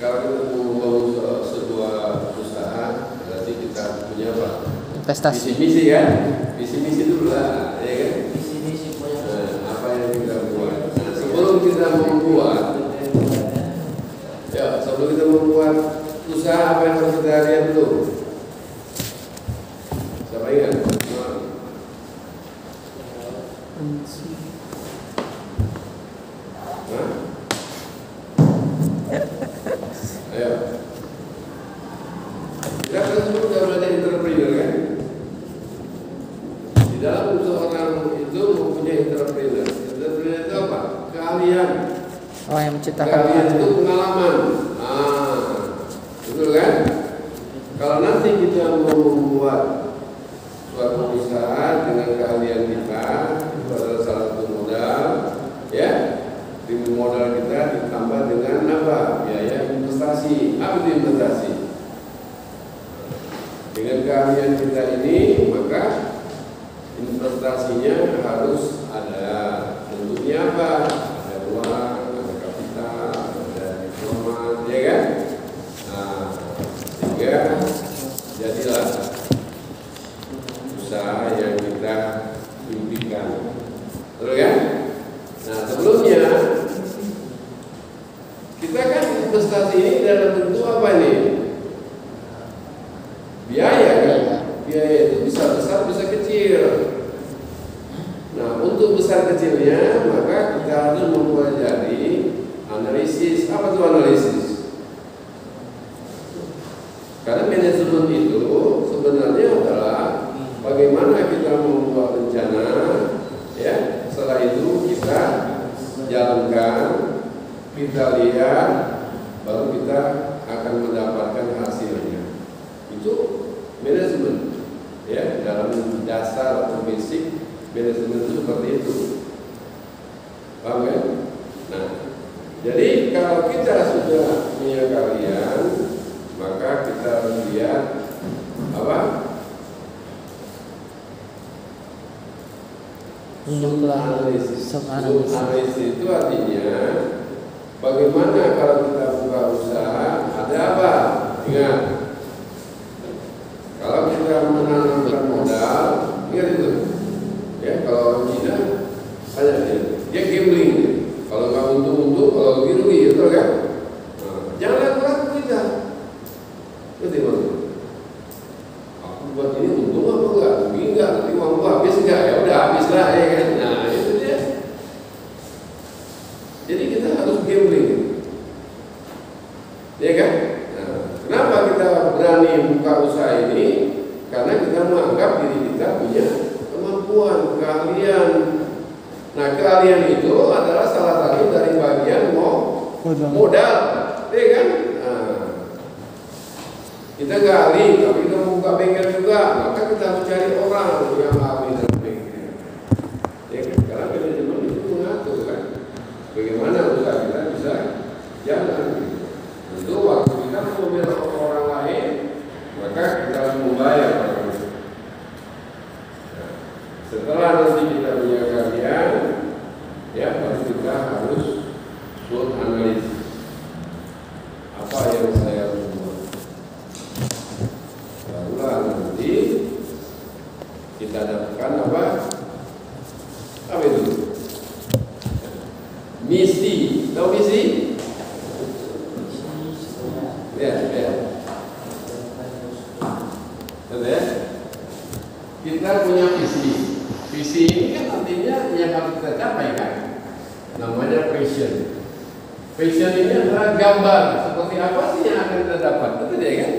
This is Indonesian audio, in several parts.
Kalau kita mau membangun sebuah usaha, berarti kita punya apa? Investasi. Visi-misi kan? Visi-misi dulu lah, ya kan? Visi-misi punya. Apa yang kita buat? Nah, sebelum kita membuat, ya sebelum kita membuat usaha, apa yang harus kita lihat dulu? Siapa ingat? Ayo. Kita kan semua sudah belajar entrepreneur kan? Di dalam seorang itu mempunyai entrepreneur. Entrepreneur itu apa? Keahlian. Oh, yang menciptakan Keahlian itu pengalaman. Betul kan? Kalau nanti kita mau membuat suatu usaha dengan keahlian kita, itu adalah salah satu modal, ya. Di modal kita ditambah dengan apa? Biaya investasi. Apa itu investasi? Dengan keahlian kita ini, maka investasinya harus ada. Bentuknya apa? Ada uang, ada kapital, ada diplomat, ya kan? Nah, sehingga jadilah usaha yang kita impikan. Betul kan? Nah, sebelumnya kita kan investasi ini dalam bentuk apa nih? Biaya kan? Biaya itu bisa besar, bisa kecil. Nah, untuk besar kecilnya maka kita harus mempelajari analisis. Apa itu analisis? Karena manajemen itu sebenarnya adalah bagaimana kita membuat rencana, ya. Setelah itu kita jalankan, kita lihat, baru kita akan mendapatkan hasilnya. Itu manajemen, ya. Dalam dasar atau basic manajemen itu seperti itu. Paham kan? Nah, jadi kalau kita sudah punya keahlian, maka kita harus lihat apa? Analisis itu artinya bagaimana kalau kita buka usaha, ada apa? Ingat, kalau kita menanamkan modal, ingat itu, ya. Kalau orang Cina banyak dia gambling, kalau nggak untung, kalau rugi, betul kan? Nah, jangan lakukan kita, itu aku buat ini untung apa enggak? Rugi enggak? Nanti uangku habis enggak? Ya udah habis lah, ya kan? Nah, itu dia. Jadi kita harus gambling, ya kan? Nah, kenapa kita berani buka usaha ini? Karena kita menganggap diri kita punya kemampuan, keahlian. Nah, keahlian itu adalah salah satu dari bagian modal, ya kan? Nah, kita nggak ahli, tapi kita mau buka bengkel juga, maka kita harus cari orang yang ahli dalam bengkel. Ya kan? Karena manajemen itu mengatur kan, bagaimana usaha kita bisa jalan. Tentu waktu kita membela orang lain, maka kita harus membayar orang itu. Nah, setelah nanti kita punya keahlian, ya baru kita harus buat analisis. Apa yang saya harus buat? Barulah nanti kita dapatkan apa? Apa itu? Misi. Tahu misi? Ya. Betul ya? Kita punya visi. Visi ini kan artinya yang harus kita capai kan? Namanya passion. Passion ini adalah gambar seperti apa sih yang akan kita dapat, betul ya kan?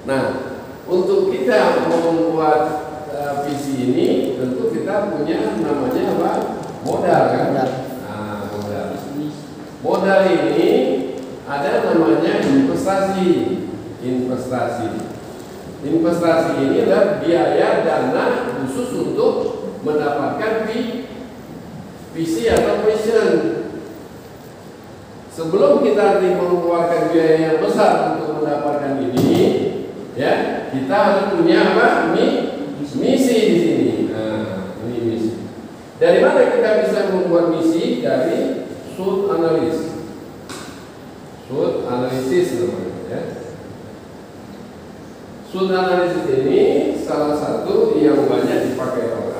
Nah, untuk kita membuat visi ini, tentu kita punya namanya apa? Modal kan? Nah, modal. Modal ini ada namanya investasi. Investasi ini adalah biaya dana khusus untuk mendapatkan visi atau passion. Sebelum kita mengeluarkan biaya yang besar untuk mendapatkan ini, ya, kita harus punya apa? Misi di sini. Nah, ini misi. Dari mana kita bisa membuat misi? Dari SWOT analis. SWOT analisis namanya ya. SWOT analisis ini salah satu yang banyak dipakai orang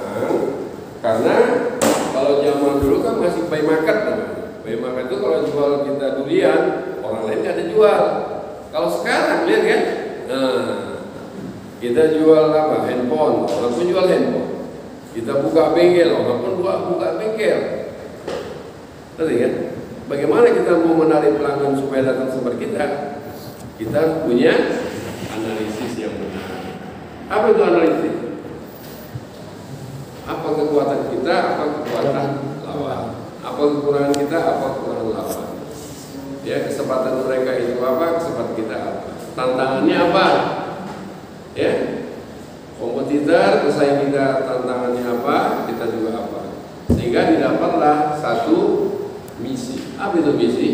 karena kalau zaman dulu kan masih buy market namanya. Buy market itu kalau jual kita durian, orang lain nggak ada jual. Kalau sekarang lihat kan, kita jual apa? Handphone, orang pun jual handphone. Kita buka bengkel, orang pun buka bengkel. Tadi kan? Bagaimana kita mau menarik pelanggan supaya datang sama kita? Kita punya analisis yang benar. Apa itu analisis? Apa kekuatan kita, apa kekuatan lawan? Apa kekurangan kita, apa kekurangan lawan? Ya, kesempatan mereka itu apa, kesempatan kita apa? Tantangannya apa? Ya, kompetitor, pesaing kita tantangannya apa, kita juga apa? Sehingga didapatlah satu misi. Apa itu misi?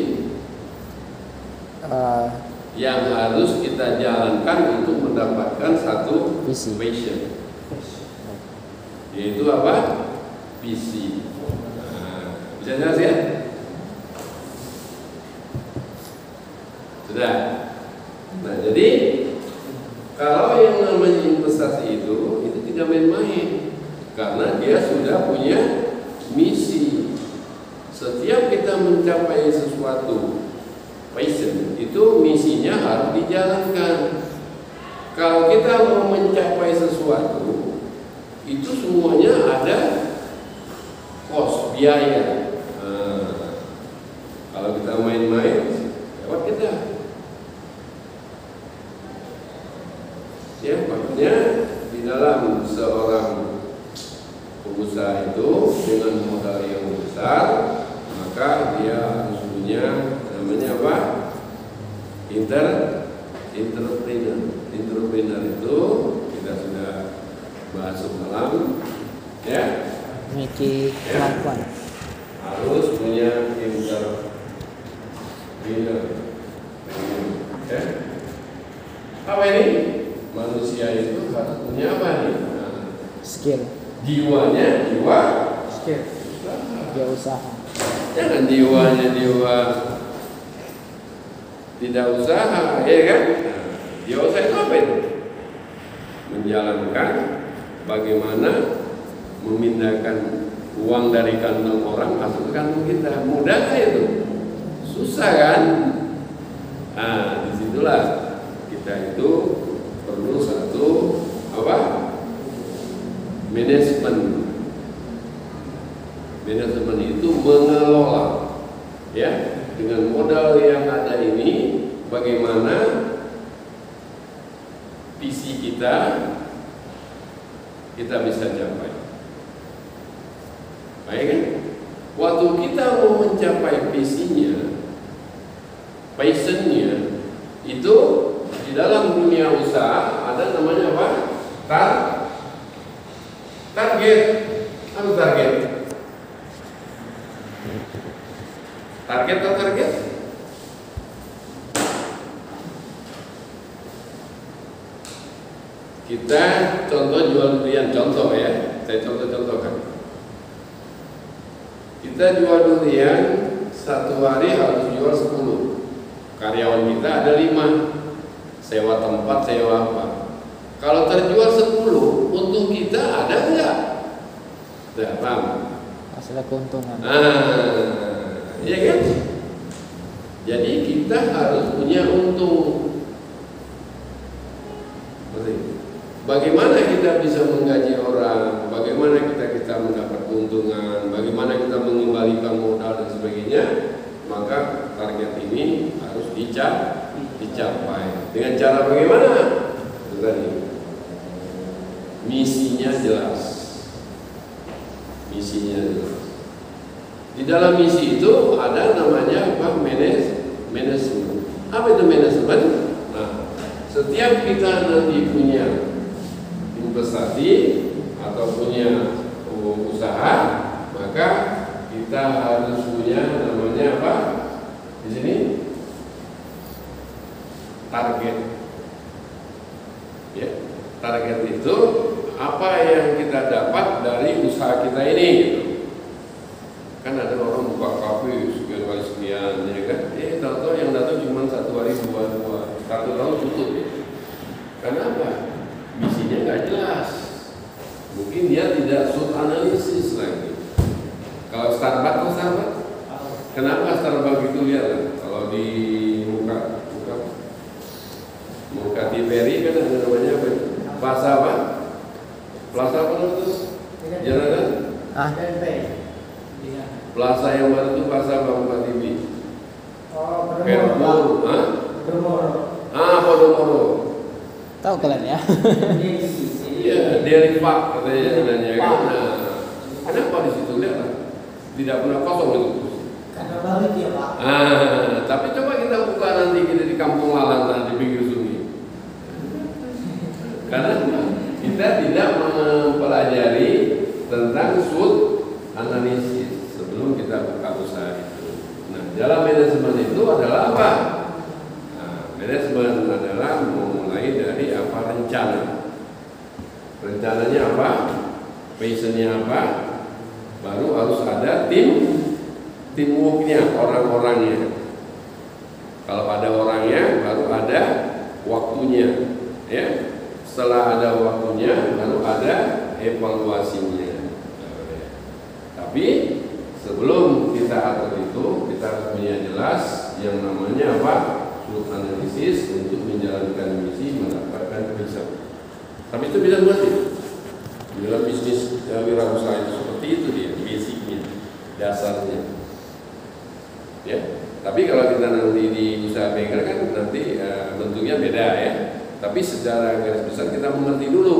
Yang harus kita jalankan untuk mendapatkan satu passion. Yaitu apa? Visi. Bisa jelas ya? Sudah. Nah, jadi kalau yang namanya investasi itu tidak main-main, karena dia sudah punya misi. Setiap kita mencapai sesuatu passion, itu misinya harus dijalankan. Kalau kita mau mencapai sesuatu, itu semuanya ada cost, biaya. Kalau kita main-main, lewat kita. Ya, makanya di dalam seorang pengusaha itu dengan modal yang besar, maka dia harus punya namanya apa? Entrepreneur. Entrepreneur itu kita sudah bahas semalam, ya. Memiliki kemampuan. Harus punya entrepreneur. Ya. Apa ini? Manusia itu harus punya apa nih? Skill. Jiwanya jiwa skill. Dia usaha. Jangan jiwanya jiwa tidak usaha, ya kan? Jiwa usaha itu apa itu? Menjalankan bagaimana memindahkan uang dari kantong orang masuk ke kantong kita. Mudah itu? Susah kan? Nah, disitulah kita itu perlu satu apa? Manajemen. Manajemen itu mengelola, ya, dengan modal yang ada ini, bagaimana visi kita bisa capai. Baik kan? Waktu kita mau mencapai visinya, passionnya, itu di dalam dunia usaha ada namanya apa? Target. Apa target? Target atau target? Kita contoh jual durian, contoh ya, saya contohkan. Kita jual durian, satu hari harus jual 10. Karyawan kita ada 5. Sewa tempat, sewa apa. Kalau terjual 10, untung kita ada enggak? Tidak paham? Hasil keuntungan. Iya kan? Jadi kita harus punya untung. Bagaimana kita bisa menggaji orang, bagaimana kita mendapat keuntungan, bagaimana kita mengembalikan modal dan sebagainya, maka target ini harus dicapai. Dengan cara bagaimana? Itu tadi. Misinya jelas. Misinya jelas. Di dalam misi itu ada namanya apa? Manajemen. Apa itu manajemen? Nah, setiap kita nanti punya investasi atau punya usaha, maka kita harus punya namanya apa? Di sini target. Ya, target itu apa yang kita dapat dari usaha kita ini. Gitu. Kan ada orang buka kafe sekian kali sekian, ya kan? Tahu-tahu yang datang cuma 1 hari 2, 1 tahun tutup ya. Kenapa? Misinya nggak jelas. Mungkin dia tidak SWOT analisis lagi. Kalau Starbucks, kenapa Starbucks itu lihat kalau di muka TVRI kan ada namanya apa? Plaza apa? Plaza apa itu? Jalan? Plaza yang baru itu Plaza apa muka TV? Podomoro. Tahu kalian ya? Iya, Dairy Park katanya namanya kan. Nah, kenapa di situ lihat? Tidak pernah kosong itu. Karena balik ya Pak. Tapi coba kita buka nanti kita di Kampung Lalang di pinggir sungai. Karena kita tidak mempelajari tentang SWOT analisis sebelum kita buka usaha itu. Nah, dalam manajemen itu adalah apa? Manajemen adalah memulai dari apa? Rencana. Rencananya apa? Passionnya apa? Baru harus ada teamworknya, orang-orangnya. Kalau ada orangnya, baru ada waktunya, ya. Setelah ada waktunya, baru ada evaluasinya. Tapi sebelum kita atur itu, kita harus punya jelas yang namanya apa? SWOT analisis untuk menjalankan misi, mendapatkan result. Tapi itu bisa mati. Dalam bisnis wirausaha itu seperti itu dia, basicnya, dasarnya. Ya. Tapi kalau kita nanti di usaha bengkel kan nanti bentuknya beda ya. Tapi secara garis besar kita mengerti dulu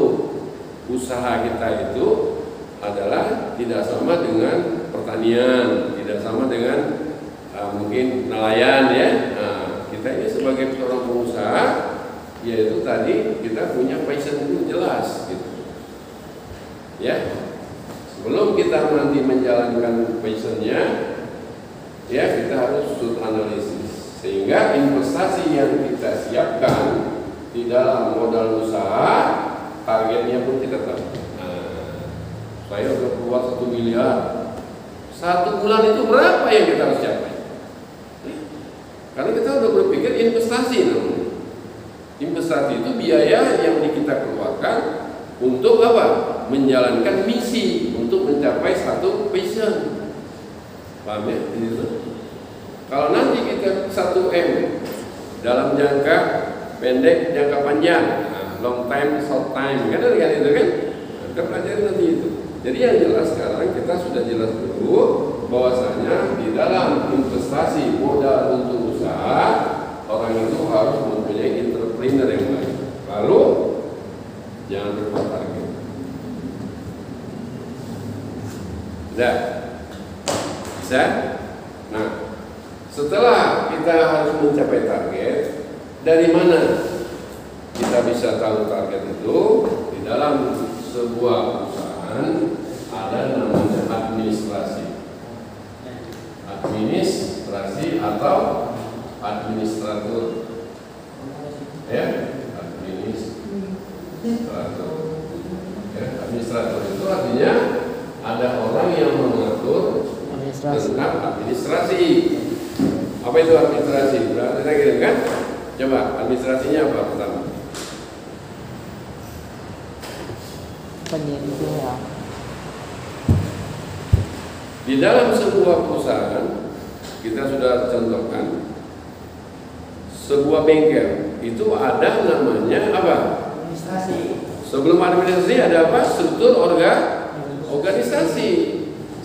usaha kita itu adalah tidak sama dengan pertanian, tidak sama dengan mungkin nelayan ya. Nah, kita ini sebagai seorang pengusaha, yaitu tadi kita punya passion itu jelas gitu. Ya, sebelum kita nanti menjalankan passionnya, ya kita harus SWOT analisis sehingga investasi yang kita siapkan di dalam modal usaha targetnya pun kita tahu. Saya udah keluar 1 miliar, 1 bulan itu berapa yang kita harus capai? Karena kita udah berpikir investasi namanya. Investasi itu biaya yang kita keluarkan untuk apa? Menjalankan misi untuk mencapai satu passion. Paham ya? Kalau nanti kita 1M dalam jangka pendek, jangka panjang, long time, short time, kan itu kan? Kita pelajari nanti itu. Jadi yang jelas sekarang kita sudah jelas dulu bahwasanya di dalam investasi modal untuk usaha orang itu harus mempunyai entrepreneur yang baik. Lalu jangan berbuat target. Sudah bisa? Nah, setelah kita harus mencapai target, dari mana kita bisa tahu target itu? Di dalam sebuah perusahaan ada namanya administrasi atau administrator, ya, administrator itu artinya ada orang yang mengatur tentang administrasi. Apa itu administrasi? Berarti kita kirim kan? Coba administrasinya apa pertama? Penyediaan. Di dalam sebuah perusahaan kita sudah contohkan sebuah bengkel itu ada namanya apa? Administrasi. Sebelum administrasi ada apa? Struktur organisasi.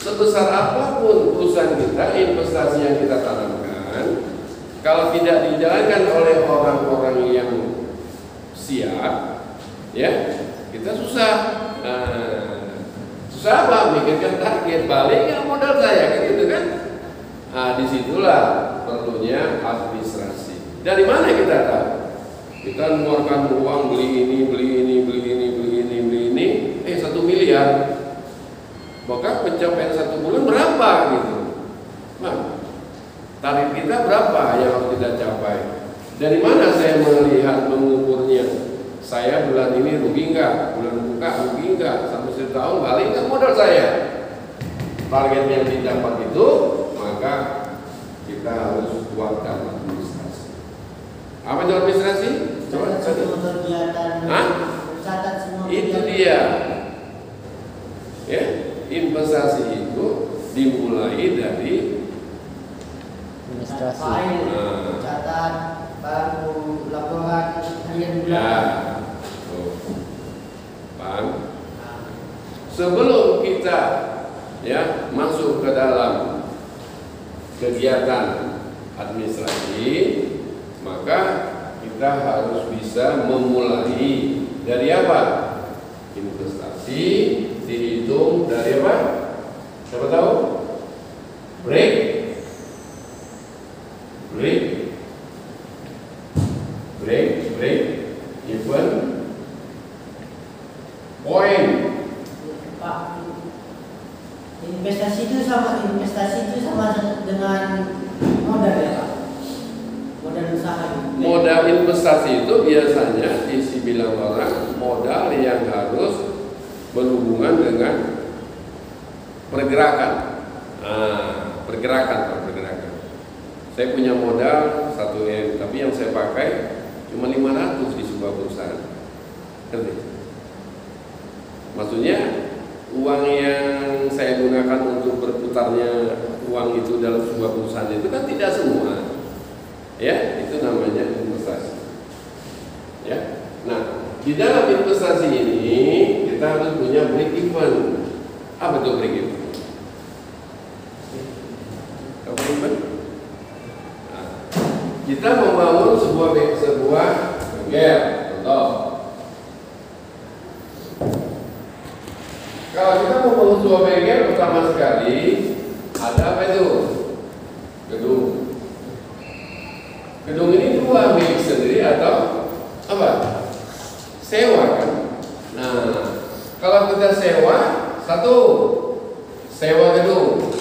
Sebesar apapun perusahaan kita, investasi yang kita tanamkan, kalau tidak dijalankan oleh orang-orang yang siap, ya kita susah. Susah apa? Mikirkan target, balik yang modal saya, gitu kan? Nah, disitulah perlunya administrasi. Dari mana kita tahu? Kita mengeluarkan uang beli ini, 1 miliar. Maka pencapaian 1 bulan berapa gitu? Nah, tarif kita berapa yang harus kita capai? Dari mana saya melihat mengukurnya? Saya bulan ini rugi enggak? Bulan buka rugi enggak? Sampai 1 tahun balik enggak modal saya? target yang didapat itu, maka kita harus kuatkan administrasi. Apa itu administrasi? Coba kegiatan. Hah? Catat semua. Itu dia. Ya, investasi itu dimulai dari Administrasi. File, catat, baru laporan harian ya. bulanan. Paham? Sebelum kita ya masuk ke dalam kegiatan administrasi, maka kita harus bisa memulai dari apa? Investasi dihitung dari apa? Siapa tahu? Break even point. Pak, investasi itu sama dengan modal ya Pak? Modal usaha. Modal investasi itu biasanya dibilang orang modal yang harus berhubungan dengan pergerakan. Pergerakan. Saya punya modal 1 M, tapi yang saya pakai cuma 500 di sebuah perusahaan. Ngerti? Maksudnya uang yang saya gunakan untuk berputarnya uang itu dalam sebuah perusahaan itu kan tidak semua. Ya, itu namanya investasi. Ya. Nah, di dalam investasi ini kita harus punya break even. Apa itu break even? Nah, kita membangun sebuah bengkel, contoh. Kalau kita membangun sebuah bengkel, pertama sekali ada apa itu? Gedung. Gedung ini 2 milik sendiri atau apa? Sewa kan? Nah, kalau kita sewa 1 sewa gedung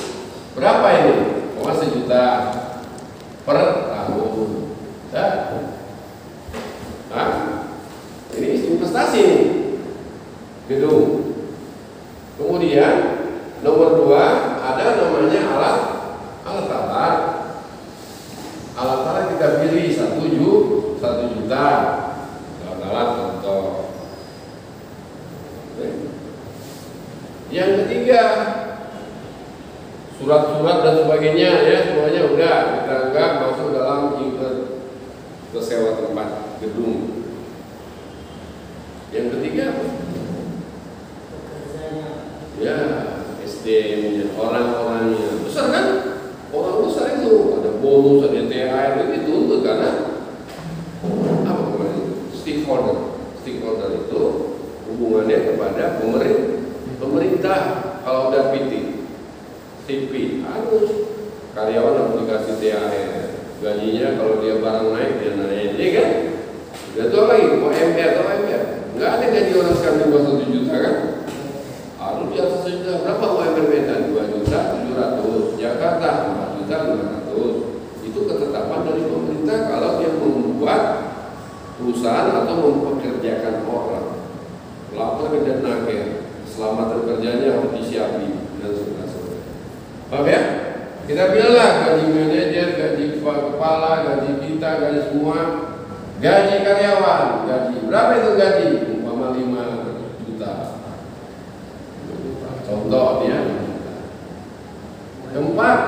berapa ini? 1 juta per tahun. Nah, ini investasi nih gedung. Kemudian nomor 2 ada namanya alat. Alat kita pilih 1 juta. Alat contoh. Yang ketiga surat-surat dan sebagainya ya, semuanya udah kita anggap masuk dalam ke sewa tempat gedung. Yang ketiga apa? Ya, SDM-nya, orang-orangnya besar kan? Orang besar itu ada bonus, ada THR itu untuk karena apa namanya? Stakeholder itu hubungannya kepada pemerintah. Kalau udah CP harus karyawan harus dikasih THR, gajinya kalau dia barang naik dia naik, ya kan? Itu lagi OMR, nggak ada gaji orang sekarang di bawah 1 juta kan? Harus di atas 1 juta. Berapa UMR Medan? 2.700.000. Jakarta 4.500.000. Itu ketetapan dari pemerintah kalau dia membuat perusahaan atau mempekerjakan orang. Lapor ke Dennaker, keselamatan kerjanya harus disiapin dan sebagainya. Paham ya? Kita bilanglah gaji manajer, gaji kepala, gaji kita, gaji semua, gaji karyawan, gaji berapa itu gaji? Umpama 5 juta. Contoh ya. Keempat,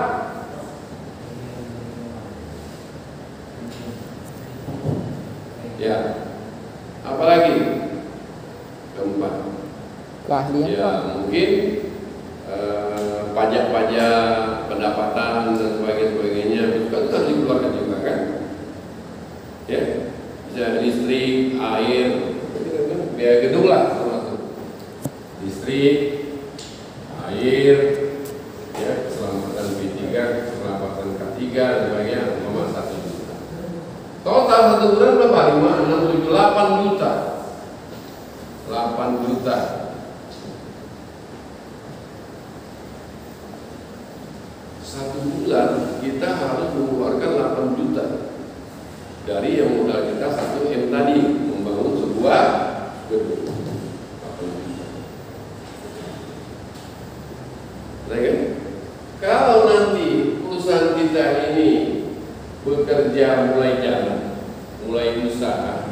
ya, apalagi keempat. Keahlian Ya Pak. mungkin pajak-pajak, pendapatan dan sebagainya itu kan harus dikeluarkan juga kan? Ya, bisa listrik, air, biaya gedung lah termasuk. Listrik, air, ya, keselamatan B3, keselamatan K3 dan sebagainya, cuma 1 juta. Total 1 bulan berapa? 5, 6, 7, 8 juta. 8 juta. Satu bulan kita harus mengeluarkan 8 juta dari yang modal kita 1 M tadi membangun sebuah gedung. 8 juta. Nah, kan? bekerja, mulai jalan, mulai usaha,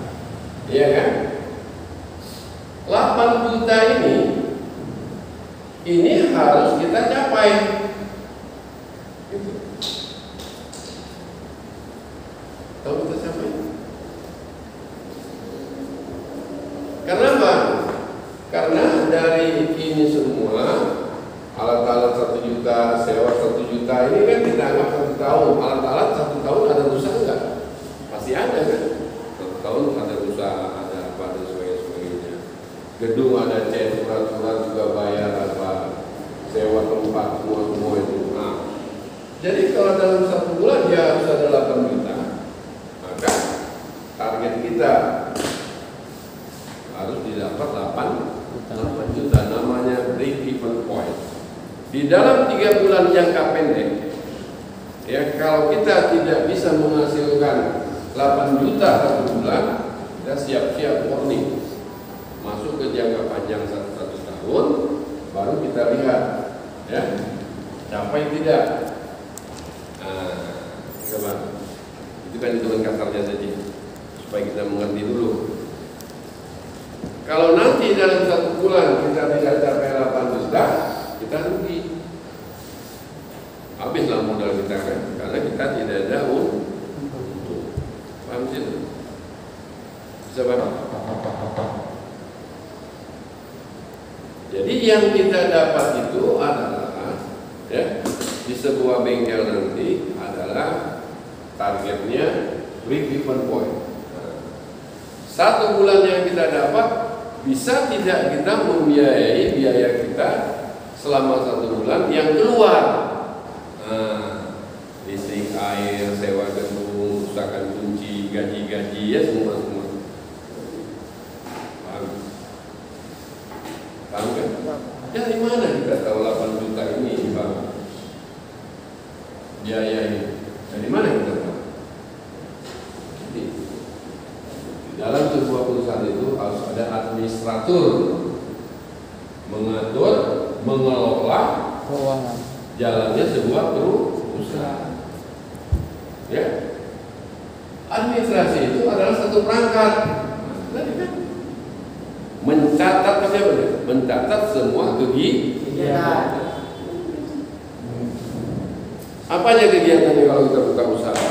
ya kan? 8 juta ini harus kita capai. Gitu. Tahu kita capai? Karena apa? Karena dari ini semua alat-alat 1 juta, sewa 1 juta ini kan kita anggap 1 tahun. Alat-alat 1 tahun ada rusak enggak? Pasti ada kan? 1 tahun ada rusak, ada apa dan sebagainya. Gedung ada cat, surat-surat juga bayar apa, sewa tempat semua itu. Nah, jadi kalau dalam 1 bulan dia harus ada 8 juta, maka target kita harus didapat 8 juta, namanya break even point. Di dalam 3 bulan jangka pendek, ya kalau kita tidak bisa menghasilkan 8 juta 1 bulan, kita siap-siap warning, masuk ke jangka panjang 1 tahun, baru kita lihat, ya capai tidak. Nah, coba itu kan hitungan kasarnya saja, supaya kita mengerti dulu. Kalau nanti dalam 1 bulan kita tidak capai 8 juta, kita rugi. Habislah modal kita kan, karena kita tidak ada untung. Paham sih? Bisa paham? Jadi yang kita dapat itu adalah, ya, di sebuah bengkel nanti adalah targetnya break even point. 1 bulan yang kita dapat bisa tidak kita membiayai biaya kita selama 1 bulan yang keluar. Listrik, air, sewa gedung, usahakan kunci, gaji-gaji, ya semua. Paham? Paham kan? Dari mana kita tahu 8 juta ini, Bang? Biaya ini dari mana kita tahu? Di dalam sebuah perusahaan itu harus ada administrator, mengatur, mengelola keuangan, jalannya sebuah perusahaan. Ya, administrasi itu adalah satu perangkat. Tadi kan mencatat apa ya? Mencatat semua kegiatan. Apa aja kegiatannya kalau kita buka usaha?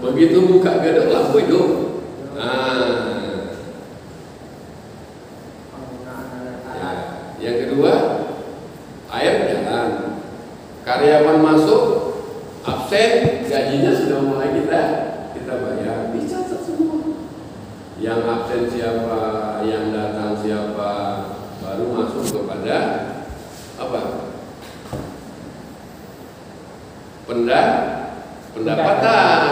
Begitu buka gedung lampu hidup. Yang kedua, air jalan. Karyawan masuk, absen, gajinya sudah mulai kita bayar. Dicatat semua. Yang absen siapa, yang datang siapa, baru masuk kepada apa? Pendapatan.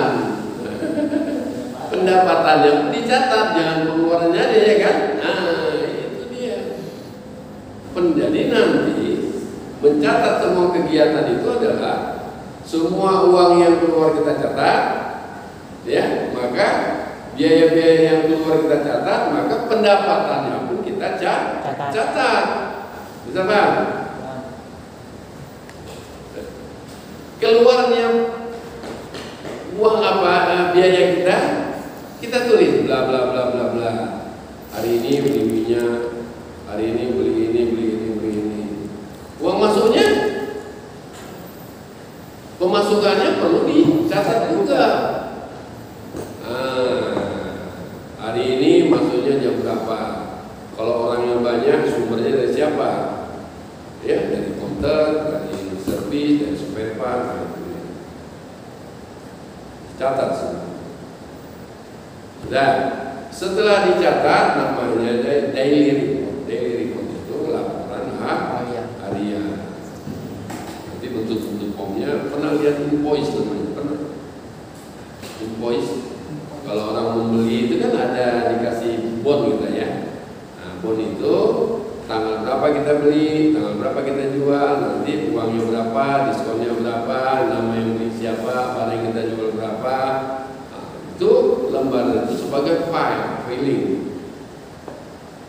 Pendapatannya dicatat, jangan pengeluarannya aja, ya kan? Nah, itu dia. Jadi nanti mencatat semua kegiatan itu adalah semua uang yang keluar kita catat, ya, maka biaya-biaya yang keluar kita catat, maka pendapatannya pun kita catat. Bisa Bang? Keluarnya uang apa, biaya kita tulis bla bla bla bla bla. Hari ini beli minyak, hari ini beli ini. Uang masuknya, pemasukannya perlu dicatat juga. Hari ini masuknya jam berapa? Kalau orang yang banyak, sumbernya dari siapa? Ya, dari konter, dari servis, dari spare part. Catat semua. Dan setelah dicatat, namanya daily report. Daily report itu laporan harian. Nanti bentuk-bentuk formnya, pernah lihat invoice namanya? Pernah? Invoice. Kalau orang membeli itu kan ada dikasih bon gitu ya. Nah, bon itu tanggal berapa kita beli, tanggal berapa kita jual, nanti uangnya berapa, diskonnya berapa, nama yang beli siapa, barang kita jual berapa. Nah, itu lembar itu sebagai filing.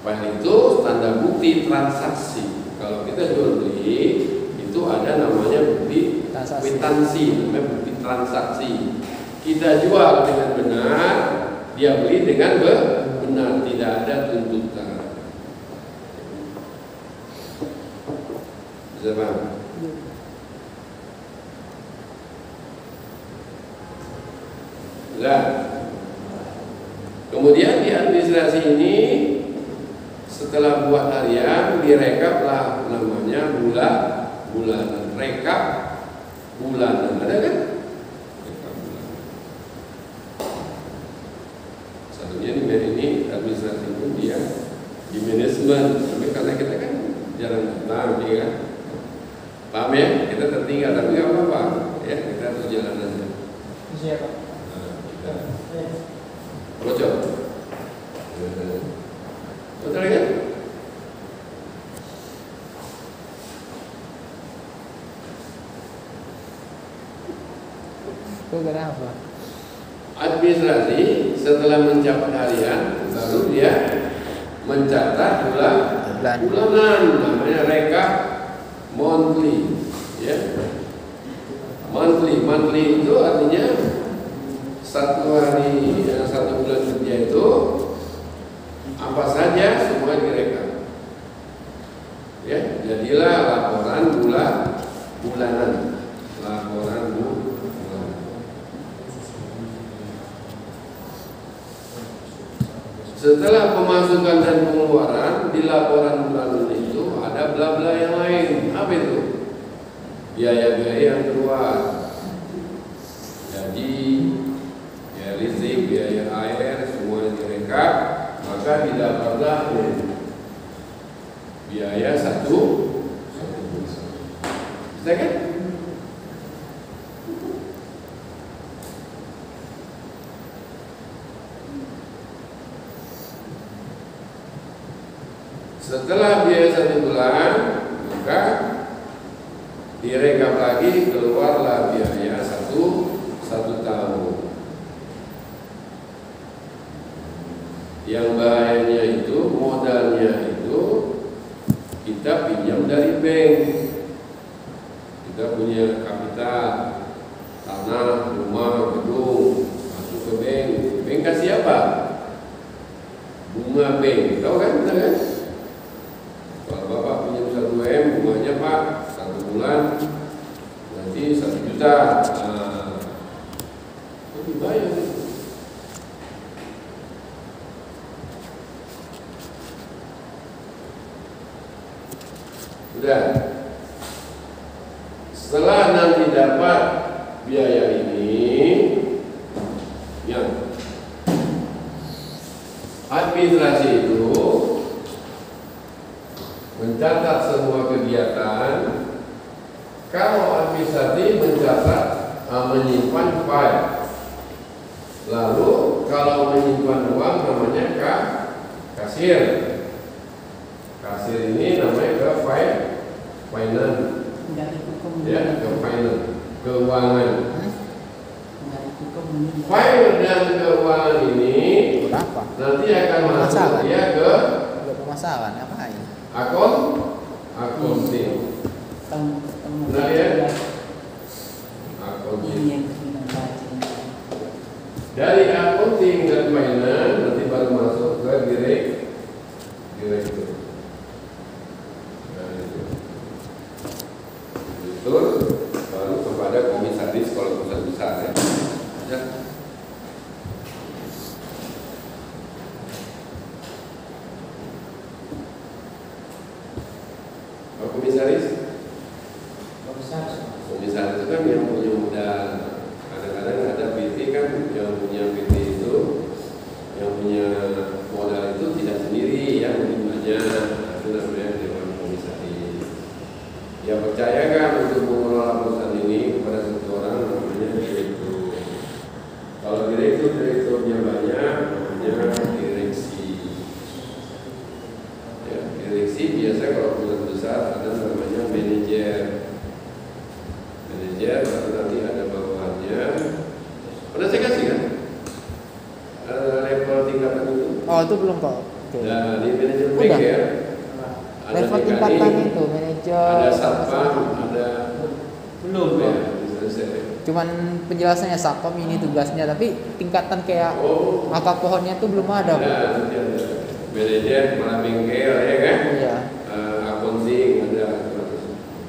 File itu tanda bukti transaksi. Kalau kita jual beli itu ada namanya bukti kwitansi, namanya bukti transaksi. Kita jual dengan benar, dia beli dengan benar, tidak ada tuntutan. Bisa paham? Nah, kemudian di administrasi ini setelah buat harian direkaplah namanya bulanan, rekap bulanan, ada kan? Rekap bulanan. Satunya ini administrasi itu dia di manajemen, tapi karena kita kan jarang datang, ya kan? Paham ya? Kita tertinggal, tapi nggak apa-apa, ya kita terus jalan aja. Siapa? Bocor. Betul kan? Itu kenapa? Administrasi setelah mencapai harian baru dia mencatat bulanan, namanya rekap monthly, ya. Monthly itu artinya satu hari, satu bulan kerja itu apa saja semua direkam, ya. Jadilah laporan bulanan, laporan bulanan. Setelah pemasukan dan pengeluaran di laporan bulanan itu ada bla bla yang lain. Apa itu? Biaya-biaya yang keluar, jadi biaya listrik, biaya air, semua direkap, maka didapatlah biaya satu bulan. Bisa kan? Setelah biaya 1 bulan, maka direkap lagi, keluarlah biaya satu tahun. Yang bahayanya itu, modalnya itu kita pinjam dari bank. Kita punya kapital, tanah, rumah, gedung, masuk ke bank. Bank kasih apa? Bunga bank, tahu kan? Benar kan? Kalau Bapak pinjam 1 M, bunganya Pak 1 bulan nanti 1 juta. Nah, itu dibayar. Udah. Setelah nanti dapat biaya ini, yang administrasi itu mencatat semua kegiatan. Kalau administrasi mencatat, menyimpan file. Lalu kalau menyimpan uang namanya kasir. Kasir ini namanya ke finance. Ya, ke finance, keuangan. File dan keuangan ini Berapa? nanti akan masuk dia ke Pemasaran ngapain? akunting. Benar ya? Akunting. Dari akunting dan finance nanti baru masuk ke direktur. Direktur baru kepada komisaris kalau perusahaan besar, ya. Ya. Komisaris itu kan yang punya modal. Kadang-kadang ada PT kan yang punya PT itu, yang punya modal itu tidak sendiri, ya mungkin banyak. Itu namanya dewan komisaris. Ya percayakan untuk mengelola perusahaan ini kepada satu orang, namanya direktur. Kalau direkturnya banyak, namanya direksi. Ya, direksi biasa kalau perusahaan besar ada namanya manajer. Baru nanti ada bawahannya. Pernah saya kasih kan? Level tingkatan itu. Oh, itu belum kok. Nah, di manajer bank ya. Ada Level tingkatan itu manajer. ada satpam, ada belum ya, Cuman penjelasannya Sakom ini tugasnya, tapi tingkatan kayak Oh, akar pohonnya tuh belum ada. Bu. nanti ada manajer, malah bengkel ya kan? Iya. Akunting ada.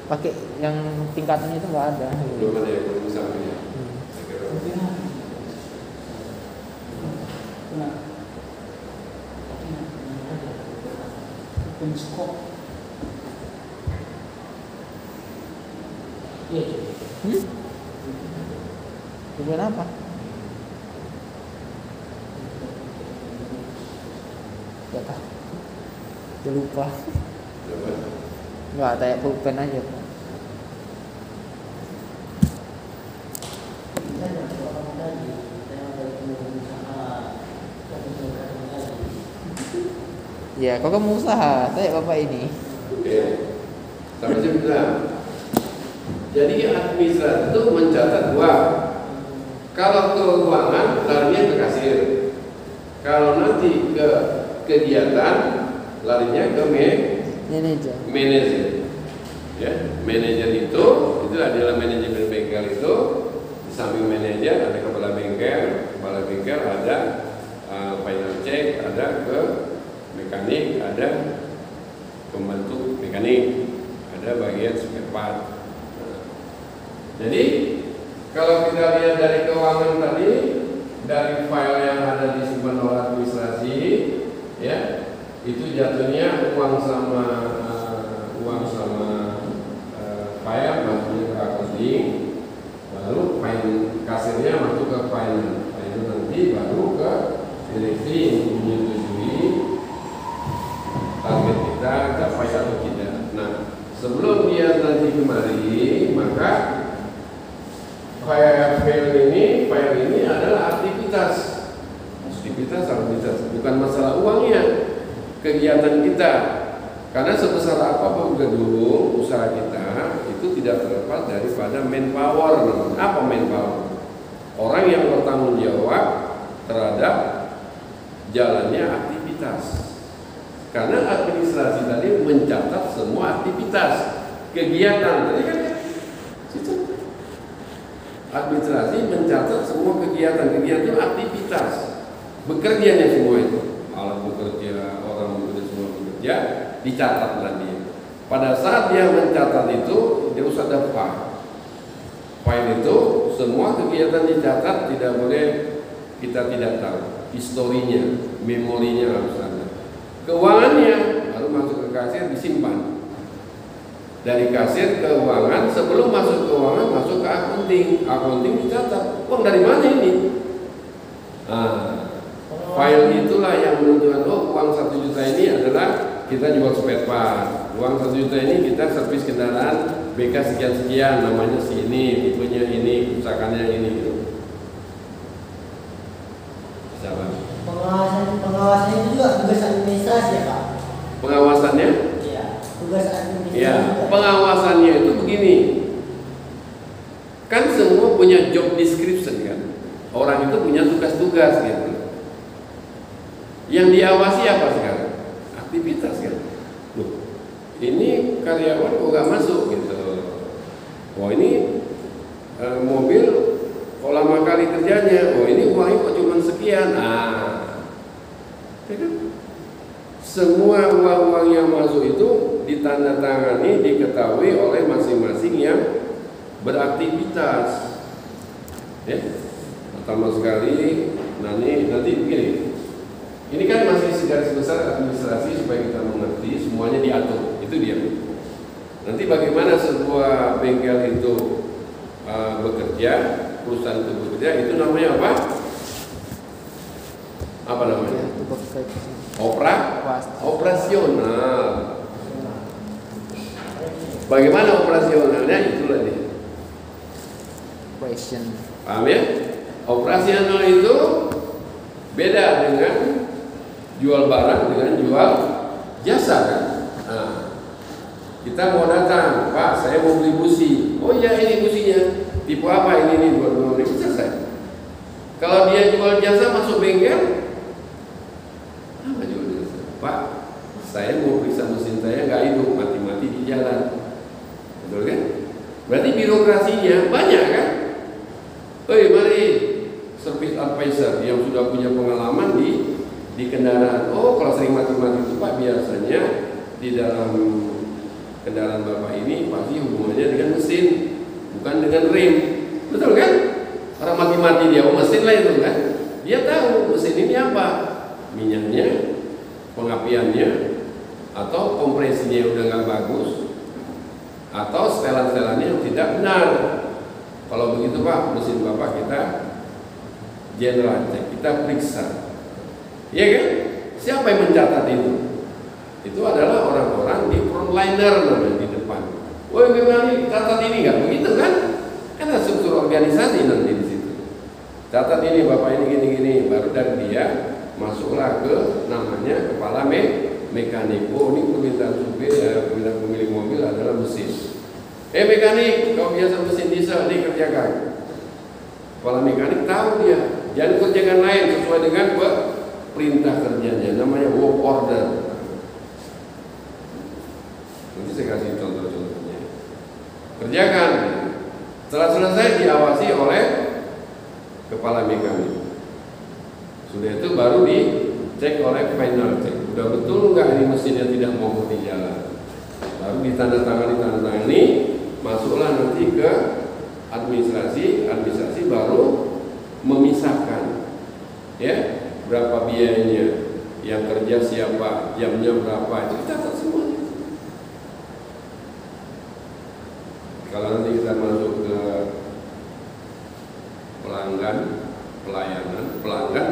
Pakai yang tingkatannya itu nggak ada. Belum ada yang belum sampai. Penskop. Iya. Tujuan apa? Gak tahu. Udah lupa. Nggak, kayak pulpen aja. Pak. Ya, kok kamu usaha? Tanya bapak ini. Oke. Sampai jam berapa? Jadi administrasi itu mencatat uang. Kalau keuangan larinya ke kasir. Kalau nanti ke kegiatan larinya ke manajer. Ya, manajer itu adalah manajemen bengkel itu. Di samping manajer ada kepala bengkel ada final check, ada ke mekanik, ada pembantu mekanik, ada bagian spare part. Jadi kalau kita lihat dari keuangan tadi, dari file yang ada disimpan oleh administrasi, ya itu jatuhnya uang sama file masuknya ke accounting, baru kasirnya masuk ke finance, itu nanti baru ke direksi untuk menyetujui target kita capai atau tidak. Nah, sebelum dia nanti kemari, maka file ini adalah aktivitas, bukan masalah uangnya, kegiatan kita. Karena sebesar apapun gedung usaha kita itu tidak terlepas daripada manpower. Apa manpower? Orang yang bertanggung jawab terhadap jalannya aktivitas. Karena administrasi tadi mencatat semua aktivitas, kegiatan. Tadi kan situ. Administrasi mencatat semua kegiatan itu aktivitas. Bekerjanya semua itu. Alat bekerja, orang bekerja, semua bekerja, dicatatlah dia. Pada saat dia mencatat itu, dia usah ada file itu, semua kegiatan dicatat, tidak boleh kita tidak tahu historinya, memorinya harus ada. Keuangannya baru masuk ke kasir disimpan. Dari kasir ke keuangan, sebelum masuk ke keuangan masuk ke accounting dicatat. Uang dari mana ini? File itulah yang menentukan uang 1 juta ini adalah kita jual spare part. Uang 1 juta ini kita servis kendaraan BK sekian-sekian, namanya si ini, tipenya ini, kerusakannya ini gitu. Pengawasan itu juga tugas administrasi ya Pak? Pengawasannya? Iya, tugas administrasi. Ya, pengawasannya itu begini. Kan semua punya job description kan. Orang itu punya tugas-tugas gitu. Yang diawasi apa sekarang? Aktivitas kan. Loh, ini karyawan kok gak masuk gitu. Wah ini mobil kok lama kali kerjanya. Oh ini uangnya kok cuma sekian. Semua uang-uang yang masuk itu ditandatangani, diketahui oleh masing-masing yang beraktivitas. Ya, pertama sekali nanti begini. Ini kan masih segaris besar administrasi supaya kita mengerti semuanya diatur. Itu dia. Nanti bagaimana sebuah bengkel itu bekerja, perusahaan itu bekerja, itu namanya apa? Apa namanya? Operasional. Bagaimana operasionalnya? Itulah dia. Question. Paham ya? Operasional itu beda dengan jual barang dengan jual jasa kan? Kita mau datang, Pak, saya mau beli busi. Oh iya ini businya. Tipe apa ini buat beli selesai. Kalau dia jual jasa masuk bengkel, apa jual jasa? Pak, saya mau periksa mesin saya nggak hidup, mati-mati di jalan. Betul kan? Berarti birokrasinya banyak kan? Mari service advisor yang sudah punya pengalaman di kendaraan. Oh, kalau sering mati-mati itu Pak, biasanya di dalam kendaraan Bapak ini pasti hubungannya dengan mesin, bukan dengan rem. Betul kan? Orang mati-mati dia, mesin lah itu kan. Dia tahu mesin ini apa, minyaknya, pengapiannya, atau kompresinya udah nggak bagus, atau setelan-setelannya yang tidak benar. Kalau begitu Pak, mesin Bapak kita general check, kita periksa. Iya kan? Siapa yang mencatat itu? Itu adalah orang-orang di frontliner namanya di depan. Woi, memang catat ini nggak begitu kan? Kan ada struktur organisasi nanti di situ. Catat ini Bapak ini gini-gini, baru dari dia masuklah ke namanya kepala mekanik. Oh, ini permintaan supir ya, permintaan pemilik mobil adalah mesin. Mekanik, kau biasa mesin diesel nih kerjakan. Kepala mekanik tahu dia, jangan kerjakan lain sesuai dengan perintah kerjanya, namanya work order. Nanti saya kasih contoh-contohnya. Kerjakan. Setelah selesai diawasi oleh kepala mekanik. Sudah itu baru dicek oleh final check. Udah betul nggak ini mesinnya tidak mau di jalan. Baru ditandatangani, masuklah nanti ke administrasi baru memisahkan, ya, berapa biayanya, yang kerja siapa, jamnya berapa, itu kita catat semuanya. Kalau nanti kita masuk ke pelanggan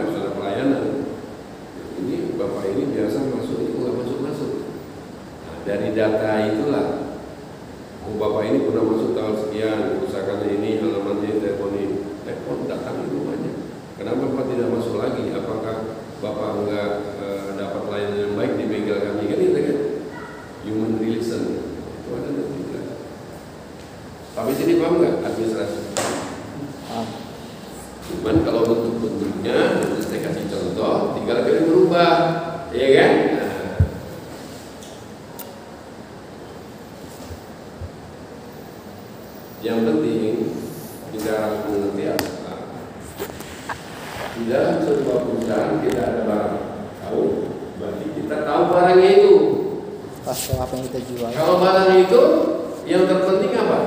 masalah pelayanan, ini Bapak ini biasa masuk, itu nggak masuk. Nah, dari data itulah, oh Bapak ini pernah masuk tanggal sekian, kerusakannya ini, alamatnya, telepon datang di rumahnya. Kenapa Bapak tidak masuk lagi? Apakah Bapak nggak dapat layanan yang baik di bengkel kami? Kan itu kan human relation, itu ada nanti. Tapi sini paham nggak administrasi? Cuman kalau bentuk-bentuknya, nanti saya kasih contoh, tinggal kita berubah, ya kan? Nah. Yang penting kita harus mengerti apa. Di dalam sebuah perusahaan kita ada barang, tahu? Berarti kita tahu barangnya itu. Pas apa yang kita jual. Kalau barang itu yang terpenting apa?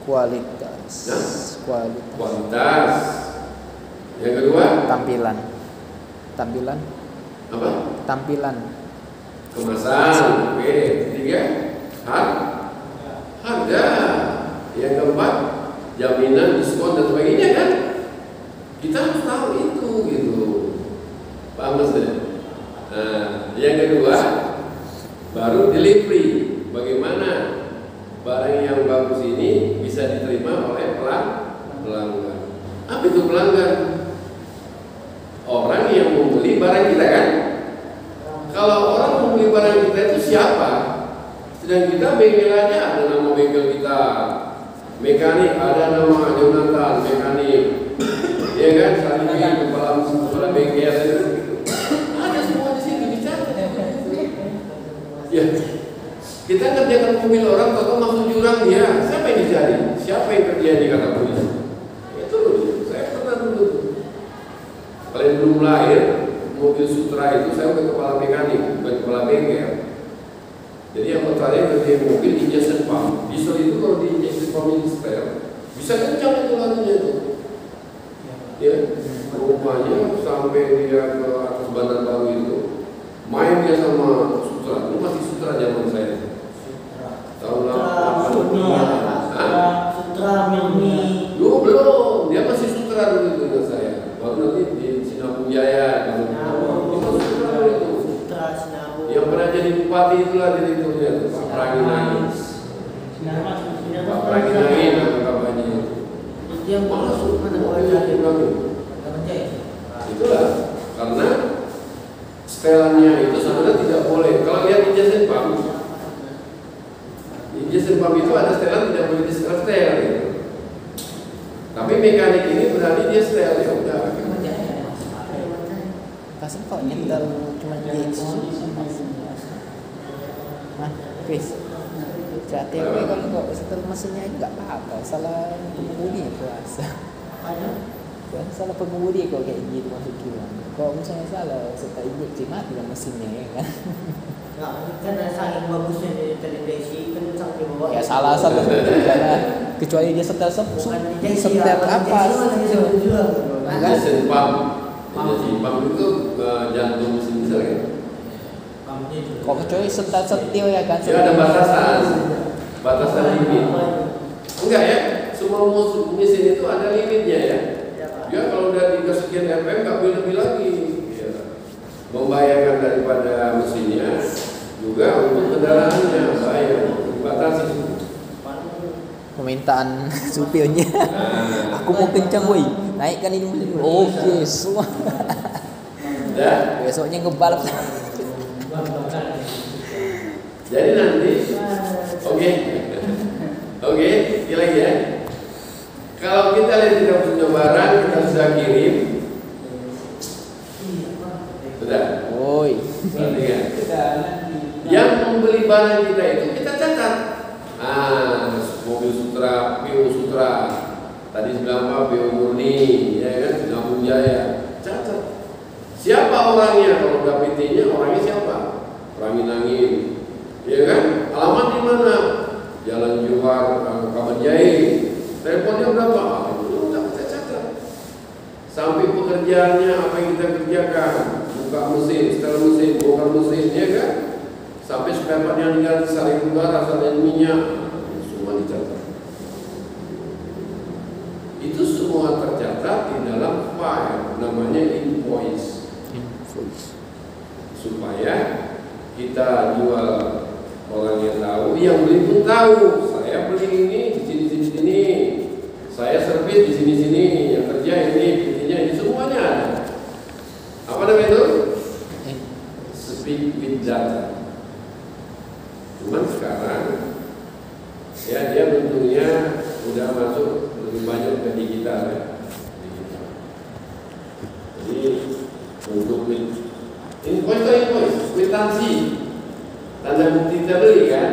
Kualitas. Nah, Kualitas. kualitas. Yang kedua, Tampilan. apa? Tampilan. Kemasan. Oke. Ketiga, harga. Yang keempat, jaminan, diskon dan sebagainya kan? Kita harus tahu itu gitu. Paham Mas? Nah, yang kedua, baru delivery. Bagaimana barang yang bagus ini bisa diterima oleh pelanggan. Apa itu pelanggan? Orang yang membeli barang kita kan? Kalau orang membeli barang kita itu siapa? Sedang kita bengkelannya ada nama bengkel kita, mekanik ada nama Jonathan mekanik, ya kan? Salih kepala bengkel itu ada semua di sini dicatat. Ya. Kita kerjakan mobil orang, kalau masuk jurang dia, siapa yang dicari? Siapa yang kerja di kata polisi? Itu saya pernah dulu. Kalau belum lahir, mobil Sutra itu saya ke kepala mekanik, bukan kepala bengkel. Jadi yang bertanya kerja mobil injection pump. Diesel itu kalau di injection pump ini spare, bisa kencang itu larinya itu. Ya, rupanya sampai dia ke atas Bandar Baru itu, main dia sama Sutra. Itu masih Sutra zaman saya. Tahun 80. Sutra Mini. Belum, dia masih Sutra dulu dengan saya. Baru nanti di Sinabung Jaya. Sutra Sinabung. Yang pernah jadi bupati itulah direkturnya, Pak Praginangin. Pak Praginangin apa kabarnya? Dia masuk mana itulah karena setelannya itu sebenarnya tidak boleh. Kalau lihat ijazah pump, ijazah pump itu ada setelan tidak boleh di setel gitu. Tapi mekanik ini berarti dia setel ya udah. Kasih kok nyetel cuma di Nah, Chris. CATW kalau kok setel mesinnya nggak apa-apa, salah pengemudi puasa. Kan salah pengemudi kok kayak gitu maksudnya. Kalau misalnya salah setel injeksi mati kan mesinnya ya kan. Nggak, karena saking bagusnya dari terdeteksi kencang di bawah. Ya salah karena kecuali dia setel setel apa? Ada simpang itu jantung mesin diesel kan? Kok kecuali setel ya kan? Ya ada batasan limit. Enggak ya, semua mesin itu ada limitnya ya. Ya kalau udah di kesekian RPM nggak boleh lebih lagi. Ya. Membahayakan daripada mesinnya juga untuk kendaraannya bahaya, dibatasi. Permintaan supirnya. Aku mau kencang woi, naikkan ini mesin. Oke, semua. Besoknya ngebalap. Jadi nanti, oke, lagi ya. Kalau kita lihat kita punya barang, kita sudah kirim. Sudah. Woi. Yang membeli barang kita itu kita catat. Mobil Sutra, PO Sutra. Tadi bilang apa? PO Murni, ya kan? Lampung Jaya. Catat. Siapa orangnya? Kalau udah PT-nya, orangnya siapa? Ranginangin. Ya kan? Alamat di mana? Jalan Johar, Kamanjai. Teleponnya berapa? Itu udah kita catat. Sampai pekerjaannya apa yang kita kerjakan, buka mesin, setel mesin, bongkar mesin, ya kan? Sampai spare part yang diganti, salin udara, salin minyak, semua dicatat. Itu semua tercatat di dalam file, namanya invoice. Supaya kita jual, orang yang tahu, yang beli pun tahu. Saya beli ini di sini, saya servis di sini, yang kerja ini, ini semuanya ada. Apa namanya itu? Speak with data. Cuman sekarang, ya dia bentuknya udah masuk lebih banyak ke digital ya. Jadi untuk invoice, kwitansi, tanda bukti kita beli kan.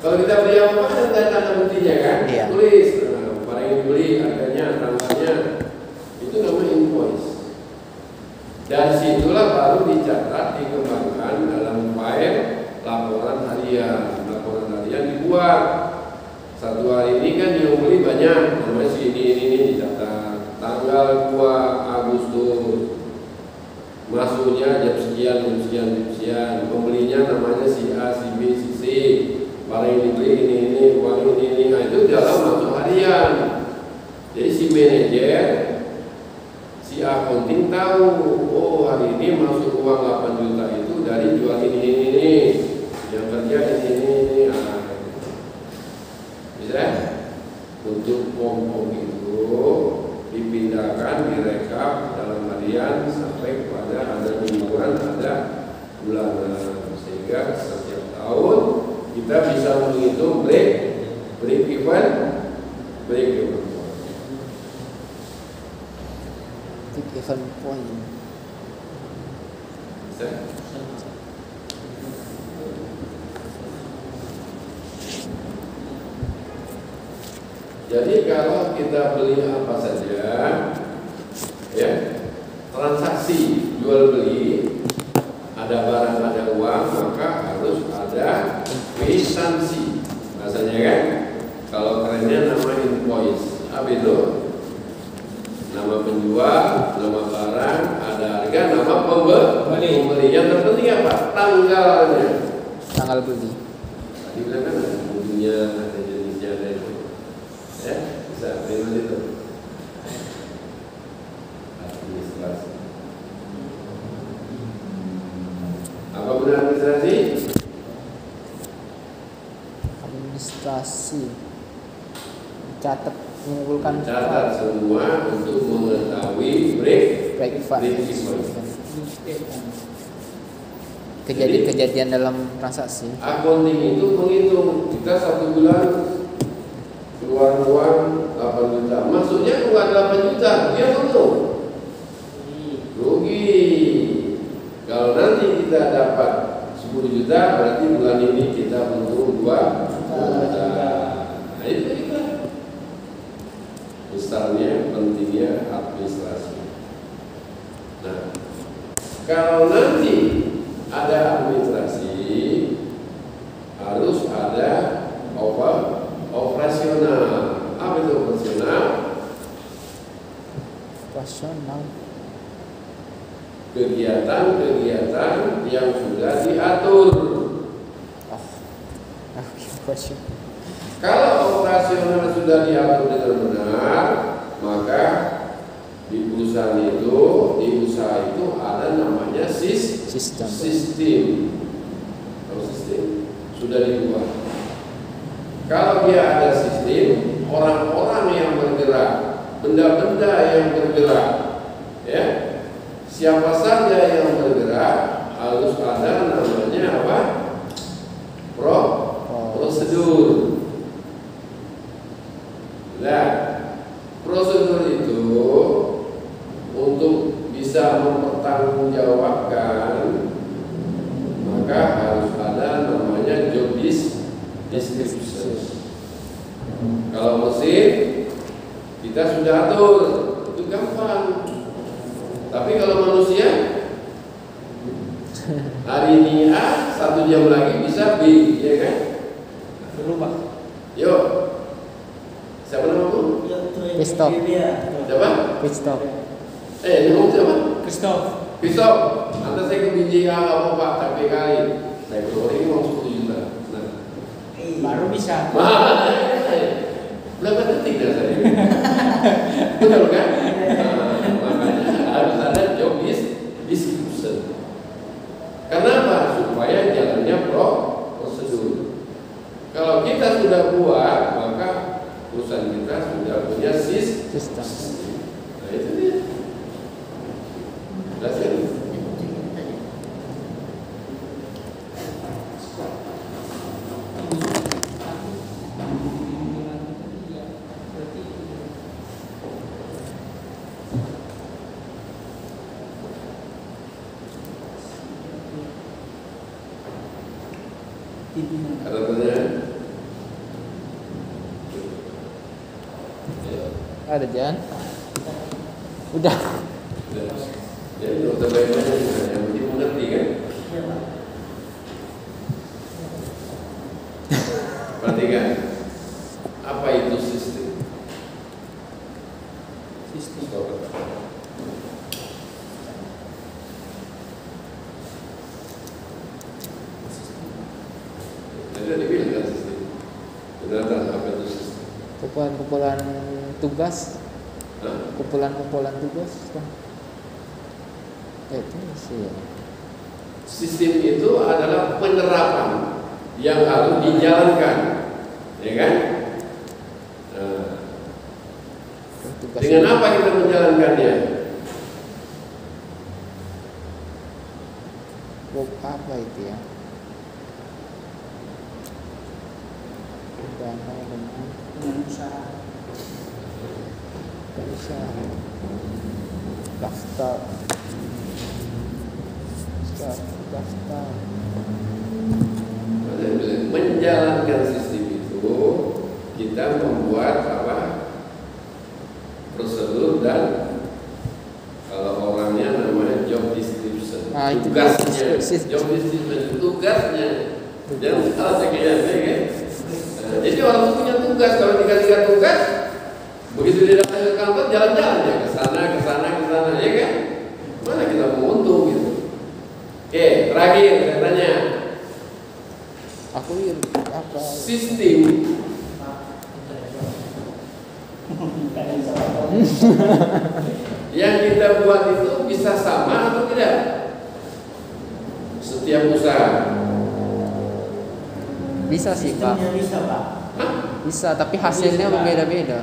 Kalau kita beli apa ada tanda buktinya kan? Iya. Tulis barang yang dibeli, harganya, tanggalnya, itu namanya invoice. Dari situlah baru dicatat, dikembangkan dalam file laporan harian. Laporan harian dibuat. Satu hari ini kan yang beli banyak, namanya si ini dicatat. Tanggal 2 Agustus masuknya jam sekian. Pembelinya namanya si A, si B, si C. Barang yang dibeli ini, uang ini. Nah itu dalam masuk harian. Jadi si manajer, si akunting tahu, oh hari ini masuk uang 8 juta itu dari jual ini. Yang kerja ini. Bisa? Untuk pom-pom itu dipindahkan, direkap dalam harian sampai kepada ada mingguan, ada bulanan, sehingga setiap tahun kita bisa menghitung break even point. Bisa? Jadi kalau kita beli apa saja, ya, transaksi jual beli, ada barang ada uang, maka harus ada kwitansi, bahasanya kan. Kalau kerennya nama invoice, apa itu? Nama penjual, nama barang, ada harga, nama pembeli. Yang terpenting apa? Tanggalnya. Tanggal beli. Tadi bilang kan ada bunyinya, ada jenisnya, ada itu. Ya, bisa memang itu. Administrasi. Apa benar administrasi? Administrasi. Catat, mengumpulkan Catat semua untuk mengetahui break even. Kejadian dalam transaksi. Accounting itu menghitung kita 1 bulan keluar uang 8 juta, maksudnya keluar 8 juta, dia untung, rugi. Kalau nanti kita dapat 10 10 juta berarti bulan ini kita untung 2 juta. Nah itu kan besarnya pentingnya administrasi. Nah kalau nanti ada administrasi harus ada operasional. Apa itu operasional? Operasional. Kegiatan-kegiatan yang sudah diatur. Operasional. Kalau operasional sudah diatur dengan benar, maka di perusahaan itu, di usaha itu ada namanya Sistem. Kalau sistem sudah dibuat. Kalau dia ada sistem, orang-orang yang bergerak, benda-benda yang bergerak, ya, siapa saja yang bergerak harus ada namanya apa? Prosedur. Nah, prosedur itu untuk bisa mempertanggungjawabkan, maka harus ada namanya job description. Kalau mesin kita sudah atur, itu gampang. Tapi kalau manusia, hari ini A, 1 jam lagi bisa B, ya kan? Berubah. Yuk, siapa namamu? Christoph. Siapa? Christoph. Ini ngomong siapa? Christoph. Anda saya ke biji apa Pak, tapi kali saya keluar ini uang 10 juta. Nah, Baru bisa. berapa detik dah saya? Betul kan? Makanya harus ada job description. Kenapa? Supaya jalannya prosedur. Kalau kita sudah buat, maka perusahaan kita sudah punya Sistem. Nah itu dia. Jelas ya? Ada pertanyaan? Ada Jan? Udah. Jadi dokter baik-baiknya yang penting mengerti kan? Perhatikan, apa itu sistem? Jadi dibilang kan sistem. Benar apa itu sistem? Kumpulan tugas. Nah, Kumpulan tugas kan. Itu sih. sistem itu adalah penerapan yang harus dijalankan, ya kan? Nah, Tugas dengan apa kita menjalankannya? apa itu ya? Dana dengan usaha. Daftar. Menjalankan sistem itu kita membuat apa? Prosedur dan kalau orangnya namanya job description. Itu Tugasnya, sistem. job description tugasnya. Jangan salah sekalian, ya kan? Nah, jadi orang itu punya tugas. Kalau dikasih tugas, begitu dia datang ke kantor jalan-jalan ya ke sana, ya kan? Mana kita mau untung gitu? Oke, terakhir saya tanya. Aku apa? Sistem yang kita buat itu bisa sama atau tidak? Setiap usaha. Bisa sih Pak. Sistemnya bisa Pak. Hah? Bisa, tapi hasilnya Bisa. berbeda-beda.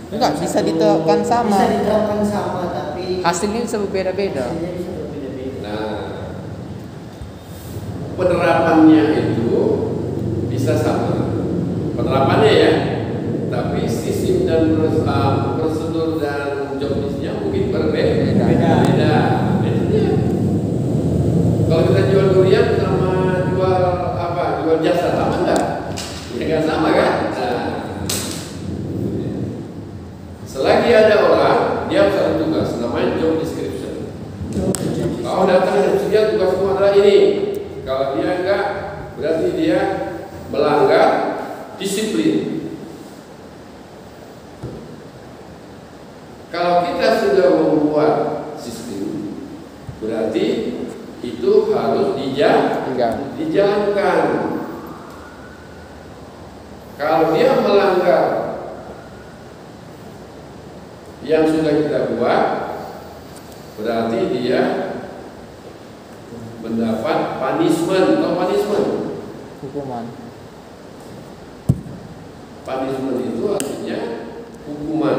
Enggak, bisa diterapkan sama. Bisa diterapkan sama tapi Hasilnya bisa berbeda-beda. hasilnya bisa berbeda-beda. Nah, penerapannya itu bisa sama. Penerapannya ya, tapi sistem dan prosedur dan job listnya mungkin berbeda. Beda. Beda. Kalau kita jual durian berjasa sama enggak? Ya nggak sama kan? Nah, selagi ada orang, dia harus ada tugas, namanya job description. Kalau datang dia tugasmu adalah ini. Kalau dia enggak, berarti dia melanggar disiplin. Kalau kita sudah membuat sistem, berarti itu harus dijalankan. Kalau dia melanggar yang sudah kita buat, berarti dia mendapat punishment atau Hukuman. Punishment itu artinya hukuman.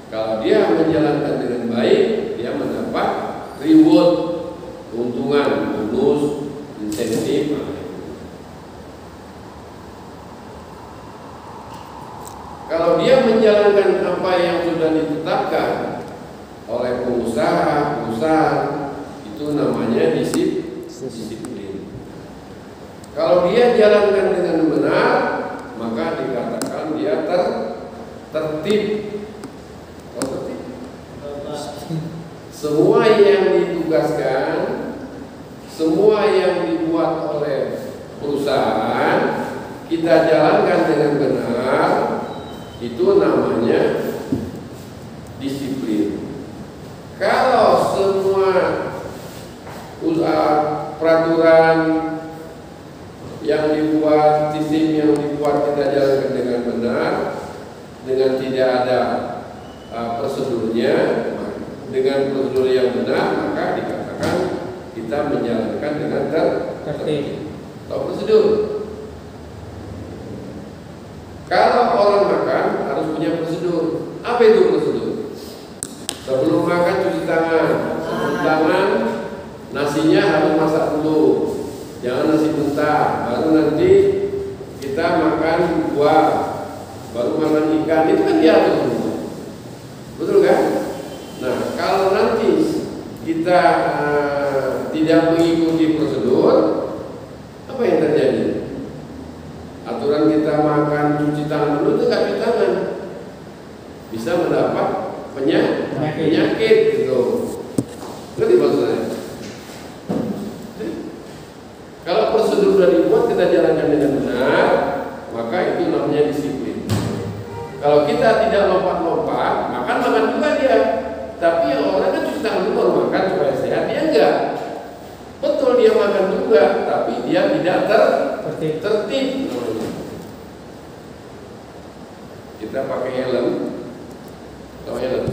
Kalau dia menjalankan dengan baik, dia mendapat reward, keuntungan, bonus, insentif. Kalau dia menjalankan apa yang sudah ditetapkan oleh pengusaha, perusahaan, itu namanya disiplin. Kalau dia jalankan dengan benar, maka dikatakan dia tertib. Semua yang ditugaskan, semua yang dibuat oleh perusahaan, kita jalankan dengan benar, itu namanya disiplin. Kalau semua peraturan yang dibuat, sistem yang dibuat kita jalankan dengan benar, dengan tidak ada prosedurnya, dengan prosedur yang benar, maka dikatakan kita menjalankan dengan tertib atau prosedur. Kalau orang makan harus punya prosedur. Apa itu prosedur? Sebelum makan cuci tangan. Sebelum tangan nasinya harus masak dulu. Jangan nasi mentah. Baru nanti kita makan buah. Baru makan ikan. Itu kan diatur semua. Betul kan? Nah, kalau nanti kita tidak mengikuti prosedur, apa yang terjadi? Aturan kita makan cuci tangan dulu itu nggak cuci tangan, bisa mendapat penyakit gitu. Ngerti maksudnya? Kalau prosedur sudah dibuat, kita jalankan dengan benar, maka itu namanya disiplin. Kalau kita tidak lompat-lompat, makan juga dia. Tapi orang kan cuci tangan dulu baru makan supaya sehat, dia enggak. Betul dia makan juga, tapi dia tidak tertib. Kita pakai helm. Tahu helm?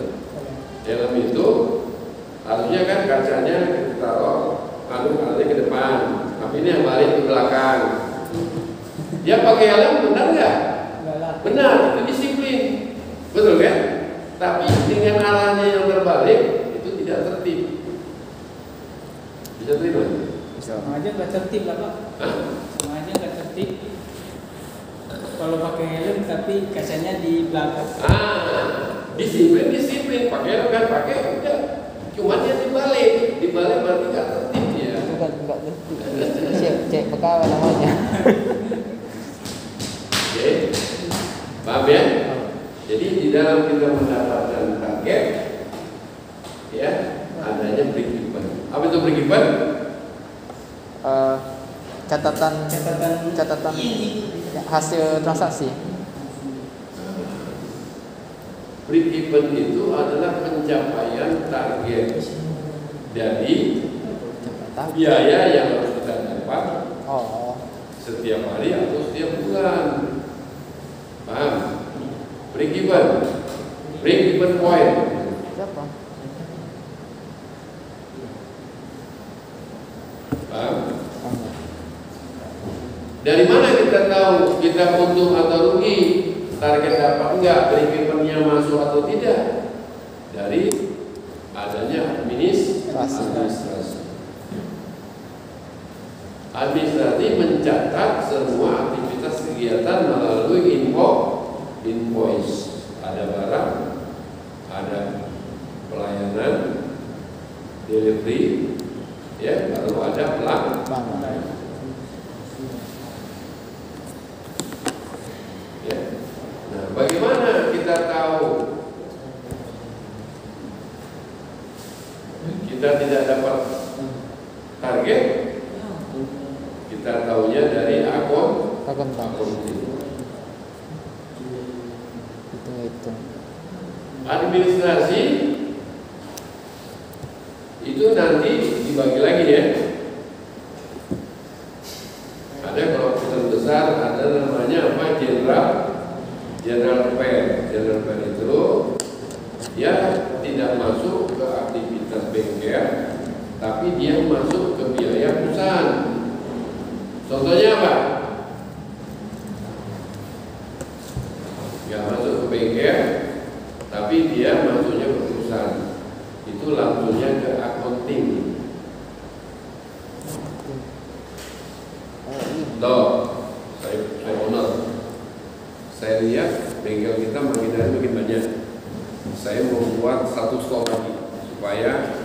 Helm itu harusnya kan kacanya kita taruh kacanya ke depan, tapi ini yang balik ke belakang. Dia pakai helm benar nggak? Benar, itu disiplin. Betul kan? Tapi dengan arahnya yang terbalik itu tidak tertib. Bisa terima? Sama aja nggak tertib lah Pak. Sama aja nggak tertib. Kalau pakai helm tapi kacanya di belakang. Disiplin. Pakai helm kan pakai udah. Cuman dia dibalik berarti nggak tertib ya. Bukan nggak tertib. Cek pegawai namanya. Oke, paham ya? Jadi di dalam kita mendapatkan target, ya adanya break even. Apa itu break even? Catatan hasil transaksi. Break even itu adalah pencapaian target dari biaya yang harus kita dapat setiap hari atau setiap bulan. Paham? Break even point. Siapa? Paham? Dari mana kita tahu kita untung atau rugi, target dapat enggak, break even-nya masuk atau tidak? Dari adanya administrasi mencatat semua aktivitas kegiatan melalui invoice. Ada barang, ada pelayanan, delivery, ya, baru ada pelanggan. kita tidak dapat target, kita tahunya dari akun itu. Administrasi itu nanti dibagi lagi ya. Ada kelompok besar, ada namanya apa? General Fair. General Fair itu ya tidak masuk ke aktivitas bengkel, tapi dia masuk ke biaya perusahaan. Contohnya apa? Nggak masuk ke bengkel, tapi dia masuknya ke perusahaan. Itu langsungnya ke accounting. Loh, saya owner. Saya lihat bengkel kita makin hari makin banyak. Saya membuat satu store lagi supaya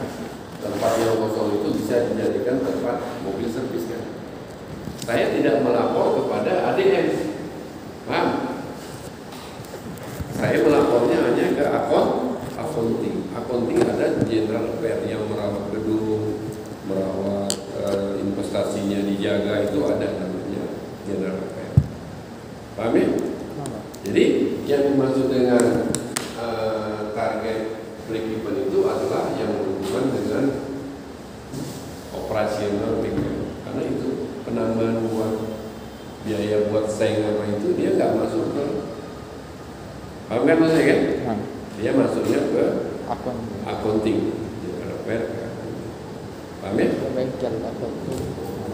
tempat yang kosong itu bisa dijadikan tempat mobil servis kan. Saya tidak melapor kepada ADM, paham? Saya melapornya hanya ke accounting. Accounting ada general fair yang merawat gedung, merawat investasinya dijaga, itu ada namanya general fair. Paham ya? Jadi yang dimaksud dengan target break-even itu adalah yang berhubungan dengan operasional bengkel. Karena itu penambahan buat biaya buat saingan itu dia nggak masuk ke, paham kan maksudnya kan? Dia masuknya ke accounting. Paham ya? Bengkel accounting.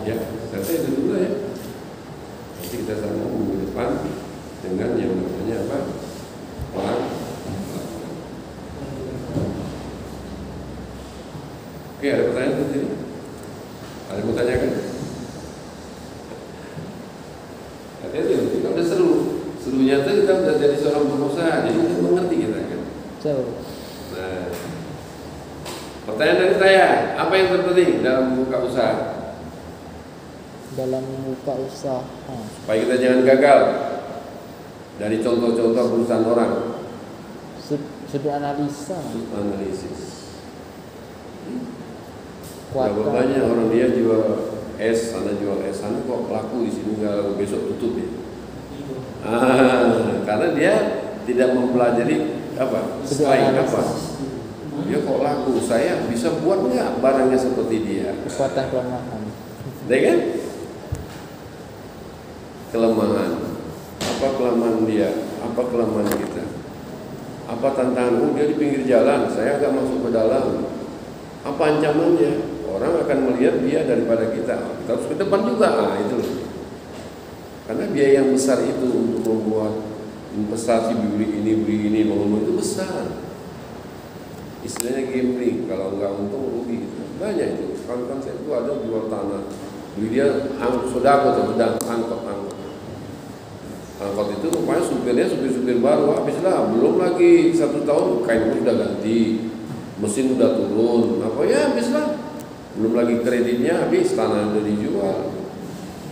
Ya, saya itu dulu ya. Nanti kita sambung minggu depan dengan yang namanya apa? Plan. Oke, ada pertanyaan di sini? Ada yang mau tanyakan? Hati-hati, kita udah serunya tuh kita udah jadi seorang pengusaha, jadi kita mengerti kita kan. Nah, pertanyaan dari saya, apa yang terpenting dalam membuka usaha? Dalam membuka usaha, Supaya kita jangan gagal dari contoh-contoh perusahaan orang. sudut analisa. Analisis. Kuatan. Berapa banyak orang dia jual es, sana jual es, sana kok laku di sini nggak, besok tutup ya. Karena dia tidak mempelajari apa, saing apa. Dia kok laku, saya bisa buat nggak barangnya seperti dia. Kekuatan kelemahan. Dia kan? Kelemahan. Apa kelemahan dia? Apa kelemahan kita? Apa tantangan? Dia di pinggir jalan, saya nggak masuk ke dalam. Apa ancamannya? Orang akan melihat dia daripada kita. Kita harus ke depan juga. Itu. Karena biaya yang besar itu untuk membuat investasi beli ini bangun itu besar. Istilahnya gambling. Kalau nggak untung rugi. Banyak itu. Kan saya itu ada jual tanah. Beli dia sodako tuh, angkot itu rupanya supirnya supir baru, habislah belum lagi 1 tahun kain pun udah ganti, mesin udah turun, apa ya habislah, belum lagi kreditnya habis, tanah udah dijual,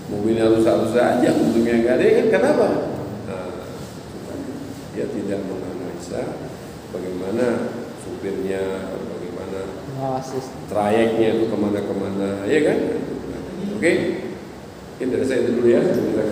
mobilnya rusak aja, untungnya nggak ada kan, kenapa? Nah, dia tidak menganalisa bagaimana supirnya, bagaimana trayeknya itu kemana-kemana, ya kan? Oke, mungkin dari saya dulu ya, kita